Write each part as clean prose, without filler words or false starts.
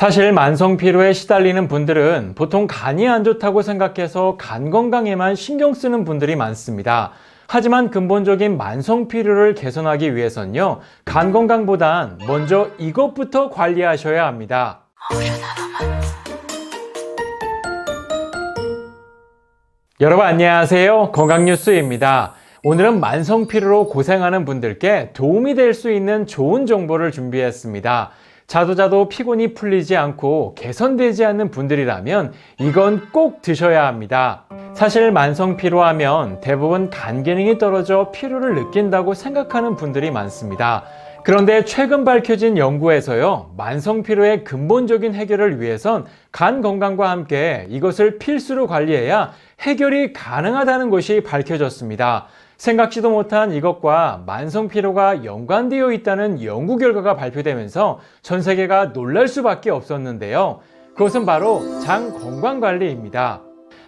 사실 만성 피로에 시달리는 분들은 보통 간이 안 좋다고 생각해서 간 건강에만 신경 쓰는 분들이 많습니다. 하지만 근본적인 만성 피로를 개선하기 위해선요, 간 건강보단 먼저 이것부터 관리하셔야 합니다. 여러분 안녕하세요. 건강뉴스입니다. 오늘은 만성 피로로 고생하는 분들께 도움이 될 수 있는 좋은 정보를 준비했습니다. 자도 피곤이 풀리지 않고 개선되지 않는 분들이라면 이건 꼭 드셔야 합니다. 사실 만성 피로하면 대부분 간 기능이 떨어져 피로를 느낀다고 생각하는 분들이 많습니다. 그런데 최근 밝혀진 연구에서요, 만성 피로의 근본적인 해결을 위해선 간 건강과 함께 이것을 필수로 관리해야 해결이 가능하다는 것이 밝혀졌습니다. 생각지도 못한 이것과 만성 피로가 연관되어 있다는 연구 결과가 발표되면서 전 세계가 놀랄 수밖에 없었는데요. 그것은 바로 장 건강 관리입니다.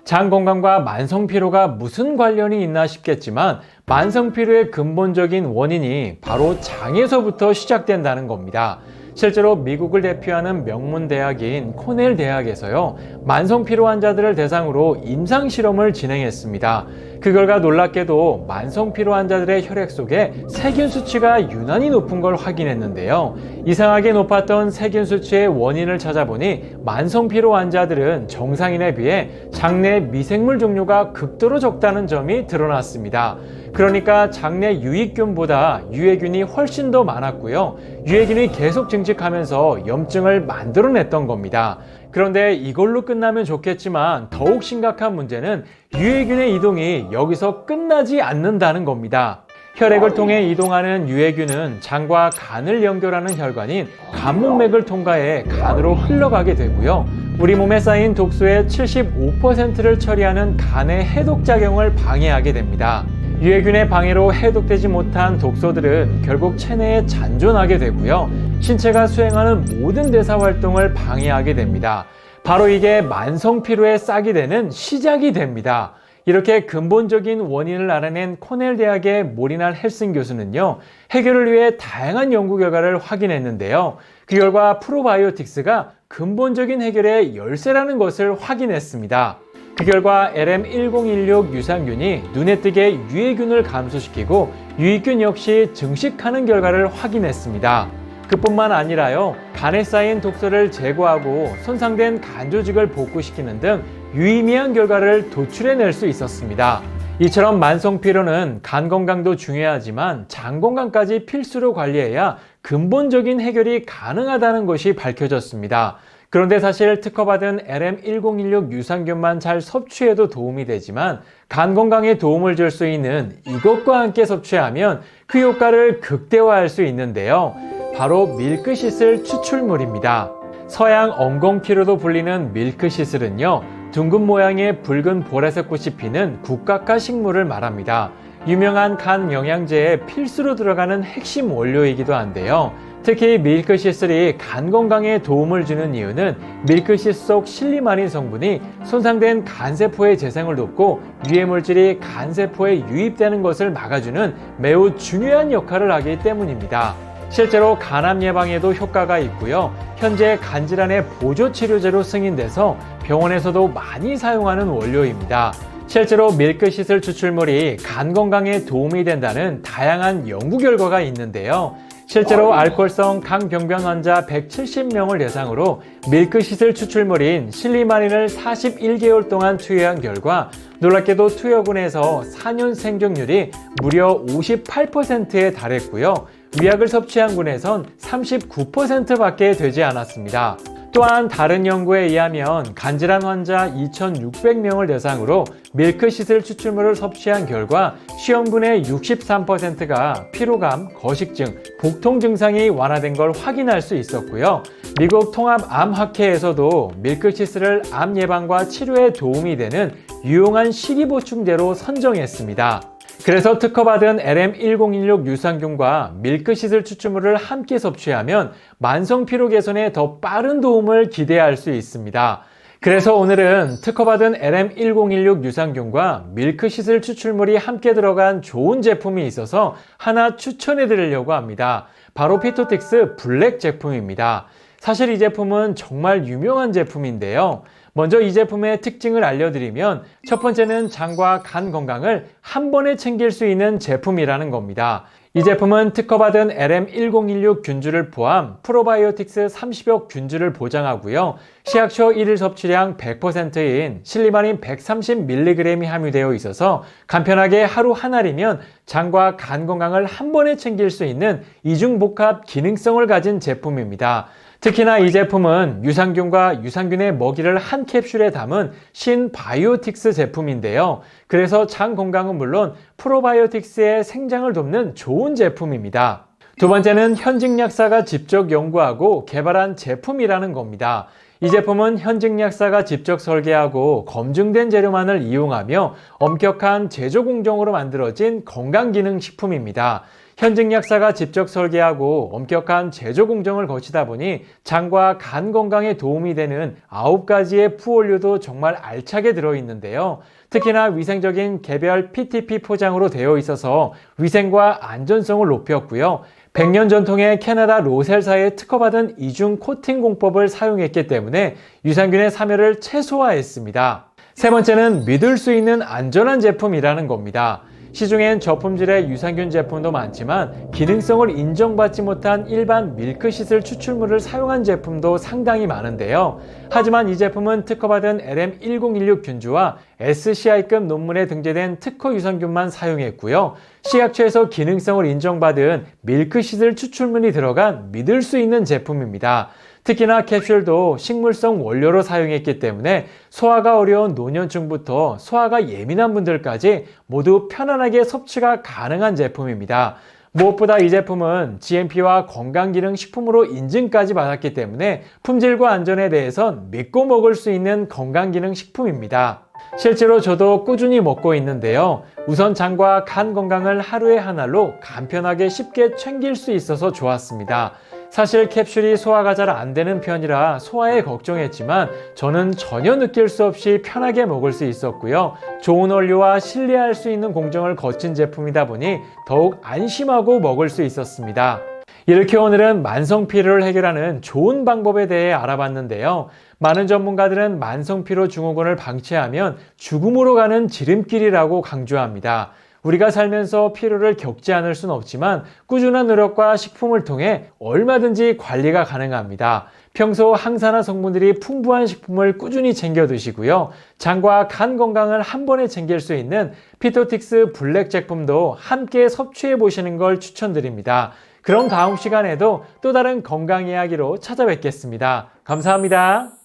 장 건강과 만성 피로가 무슨 관련이 있나 싶겠지만 만성 피로의 근본적인 원인이 바로 장에서부터 시작된다는 겁니다. 실제로 미국을 대표하는 명문 대학인 코넬 대학에서요, 만성 피로 환자들을 대상으로 임상 실험을 진행했습니다. 그 결과 놀랍게도 만성 피로 환자들의 혈액 속에 세균 수치가 유난히 높은 걸 확인했는데요. 이상하게 높았던 세균 수치의 원인을 찾아보니 만성 피로 환자들은 정상인에 비해 장내 미생물 종류가 극도로 적다는 점이 드러났습니다. 그러니까 장내 유익균보다 유해균이 훨씬 더 많았고요. 유해균이 계속 증식하면서 염증을 만들어냈던 겁니다. 그런데 이걸로 끝나면 좋겠지만 더욱 심각한 문제는 유해균의 이동이 여기서 끝나지 않는다는 겁니다. 혈액을 통해 이동하는 유해균은 장과 간을 연결하는 혈관인 간목맥을 통과해 간으로 흘러가게 되고요. 우리 몸에 쌓인 독소의 75%를 처리하는 간의 해독작용을 방해하게 됩니다. 유해균의 방해로 해독되지 못한 독소들은 결국 체내에 잔존하게 되고요. 신체가 수행하는 모든 대사 활동을 방해하게 됩니다. 바로 이게 만성 피로의 싹이 되는 시작이 됩니다. 이렇게 근본적인 원인을 알아낸 코넬 대학의 모리날 헬슨 교수는요, 해결을 위해 다양한 연구 결과를 확인했는데요. 그 결과 프로바이오틱스가 근본적인 해결의 열쇠라는 것을 확인했습니다. 그 결과 LM1016 유산균이 눈에 띄게 유해균을 감소시키고 유익균 역시 증식하는 결과를 확인했습니다. 그뿐만 아니라요, 간에 쌓인 독소를 제거하고 손상된 간 조직을 복구시키는 등 유의미한 결과를 도출해낼 수 있었습니다. 이처럼 만성 피로는 간 건강도 중요하지만 장 건강까지 필수로 관리해야 근본적인 해결이 가능하다는 것이 밝혀졌습니다. 그런데 사실 특허받은 LM1016 유산균만 잘 섭취해도 도움이 되지만 간 건강에 도움을 줄 수 있는 이것과 함께 섭취하면 그 효과를 극대화할 수 있는데요. 바로 밀크시슬 추출물입니다. 서양 엉겅퀴로도 불리는 밀크시슬은요, 둥근 모양의 붉은 보라색 꽃이 피는 국화과 식물을 말합니다. 유명한 간 영양제에 필수로 들어가는 핵심 원료이기도 한데요. 특히 밀크시슬이 간 건강에 도움을 주는 이유는 밀크시슬 속 실리마린 성분이 손상된 간세포의 재생을 돕고 유해물질이 간세포에 유입되는 것을 막아주는 매우 중요한 역할을 하기 때문입니다. 실제로 간암 예방에도 효과가 있고요. 현재 간질환의 보조치료제로 승인돼서 병원에서도 많이 사용하는 원료입니다. 실제로 밀크시슬 추출물이 간 건강에 도움이 된다는 다양한 연구 결과가 있는데요. 실제로 알코올성 강병변 환자 170명을 대상으로 밀크시슬 추출물인 실리마린을 41개월 동안 투여한 결과 놀랍게도 투여군에서 4년 생존율이 무려 58%에 달했고요. 위약을 섭취한 군에선 39%밖에 되지 않았습니다. 또한 다른 연구에 의하면 간질환 환자 2,600명을 대상으로 밀크시슬 추출물을 섭취한 결과 시험군의 63%가 피로감, 거식증, 복통 증상이 완화된 걸 확인할 수 있었고요. 미국 통합암학회에서도 밀크시슬을 암 예방과 치료에 도움이 되는 유용한 식이보충제로 선정했습니다. 그래서 특허받은 LM1016 유산균과 밀크시슬 추출물을 함께 섭취하면 만성 피로 개선에 더 빠른 도움을 기대할 수 있습니다. 그래서 오늘은 특허받은 LM1016 유산균과 밀크시슬 추출물이 함께 들어간 좋은 제품이 있어서 하나 추천해 드리려고 합니다. 바로 피토틱스 블랙 제품입니다. 사실 이 제품은 정말 유명한 제품인데요. 먼저 이 제품의 특징을 알려드리면 첫 번째는 장과 간 건강을 한 번에 챙길 수 있는 제품이라는 겁니다. 이 제품은 특허받은 LM1016 균주를 포함 프로바이오틱스 30여 균주를 보장하고요. 시약초 1일 섭취량 100%인 실리마린 130mg이 함유되어 있어서 간편하게 하루 한 알이면 장과 간 건강을 한 번에 챙길 수 있는 이중복합 기능성을 가진 제품입니다. 특히나 이 제품은 유산균과 유산균의 먹이를 한 캡슐에 담은 신바이오틱스 제품인데요. 그래서 장 건강은 물론 프로바이오틱스의 생장을 돕는 좋은 제품입니다. 두 번째는 현직약사가 직접 연구하고 개발한 제품이라는 겁니다. 이 제품은 현직약사가 직접 설계하고 검증된 재료만을 이용하며 엄격한 제조 공정으로 만들어진 건강기능식품입니다. 현직약사가 직접 설계하고 엄격한 제조 공정을 거치다 보니 장과 간 건강에 도움이 되는 9가지의 푸원료도 정말 알차게 들어있는데요. 특히나 위생적인 개별 PTP 포장으로 되어 있어서 위생과 안전성을 높였고요. 100년 전통의 캐나다 로셀사의 특허받은 이중 코팅 공법을 사용했기 때문에 유산균의 사멸을 최소화했습니다. 세 번째는 믿을 수 있는 안전한 제품이라는 겁니다. 시중엔 저품질의 유산균 제품도 많지만 기능성을 인정받지 못한 일반 밀크시슬 추출물을 사용한 제품도 상당히 많은데요. 하지만 이 제품은 특허받은 LM1016 균주와 SCI급 논문에 등재된 특허 유산균만 사용했고요. 식약처에서 기능성을 인정받은 밀크시슬 추출물이 들어간 믿을 수 있는 제품입니다. 특히나 캡슐도 식물성 원료로 사용했기 때문에 소화가 어려운 노년층부터 소화가 예민한 분들까지 모두 편안하게 섭취가 가능한 제품입니다. 무엇보다 이 제품은 GMP와 건강기능식품으로 인증까지 받았기 때문에 품질과 안전에 대해선 믿고 먹을 수 있는 건강기능식품입니다. 실제로 저도 꾸준히 먹고 있는데요. 우선 장과 간 건강을 하루에 한 알로 간편하게 쉽게 챙길 수 있어서 좋았습니다. 사실 캡슐이 소화가 잘 안 되는 편이라 소화에 걱정했지만 저는 전혀 느낄 수 없이 편하게 먹을 수 있었고요. 좋은 원료와 신뢰할 수 있는 공정을 거친 제품이다 보니 더욱 안심하고 먹을 수 있었습니다. 이렇게 오늘은 만성피로를 해결하는 좋은 방법에 대해 알아봤는데요. 많은 전문가들은 만성피로 증후군을 방치하면 죽음으로 가는 지름길이라고 강조합니다. 우리가 살면서 피로를 겪지 않을 수는 없지만 꾸준한 노력과 식품을 통해 얼마든지 관리가 가능합니다. 평소 항산화 성분들이 풍부한 식품을 꾸준히 챙겨 드시고요. 장과 간 건강을 한 번에 챙길 수 있는 피토틱스 블랙 제품도 함께 섭취해 보시는 걸 추천드립니다. 그럼 다음 시간에도 또 다른 건강 이야기로 찾아뵙겠습니다. 감사합니다.